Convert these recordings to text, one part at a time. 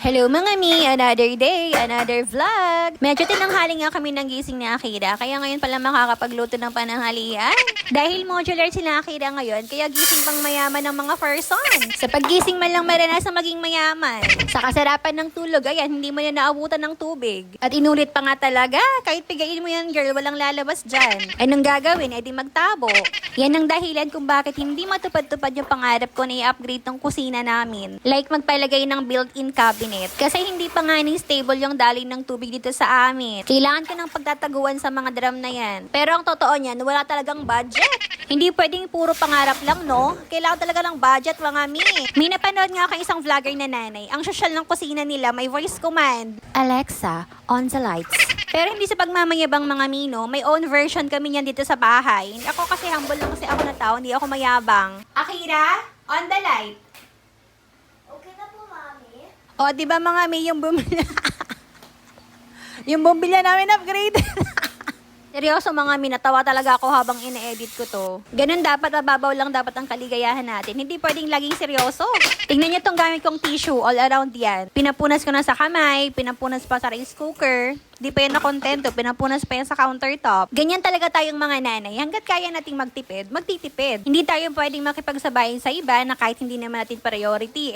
Hello mga mi! Another day, another vlog! Medyo tinanghali nga kami ng gising ni Akira, kaya ngayon pala makakapagluto ng pananghalian. Dahil modular sila Akira ngayon, kaya gising pang mayaman ng mga person. Sa paggising man lang maranasan maging mayaman. Sa kasarapan ng tulog, ayan, hindi mo na naabutan ng tubig. At inulit pa nga talaga, kahit pigain mo yan girl, walang lalabas dyan. Anong gagawin? E di magtabo. Yan ang dahilan kung bakit hindi matupad-tupad yung pangarap ko na i-upgrade ng kusina namin. Like magpalagay ng built-in cabinet. Kasi hindi pa nga stable yung daloy ng tubig dito sa amin. Kailangan ko ng pagtataguan sa mga drum na yan. Pero ang totoo niyan, wala talagang budget. Hindi pwedeng puro pangarap lang, no? Kailangan talaga ng budget, mga mi. May napanood nga kay isang vlogger na nanay. Ang social ng kusina nila, may voice command. Alexa, on the lights. Pero hindi sa pagmamayabang mga mino, may own version kami niyan dito sa bahay. Ako kasi humble lang kasi ako na tao, hindi ako mayabang. Akira, on the light. Okay na po, Mami. O, di ba mga may yung bumili? Yung bumbilya namin upgrade. Seryoso mga minatawa talaga ako habang ine-edit ko to. Ganun dapat, mababaw lang dapat ang kaligayahan natin. Hindi pwedeng laging seryoso. Tingnan niyo tong gamit kong tissue all around yan. Pinapunas ko na sa kamay, pinapunas pa sa rice cooker. Di pa yan nakontento, pinapunas pa yan sa countertop. Ganyan talaga tayong mga nanay. Hanggat kaya nating magtipid, magtitipid. Hindi tayo pwedeng makipagsabayin sa iba na kahit hindi naman natin priority,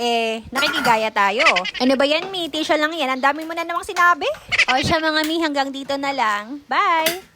nakikigaya tayo. Ano ba yan, mi? Tissue lang yan. Ang dami mo na namang sinabi. O siya mga mi, hanggang dito na lang. Bye!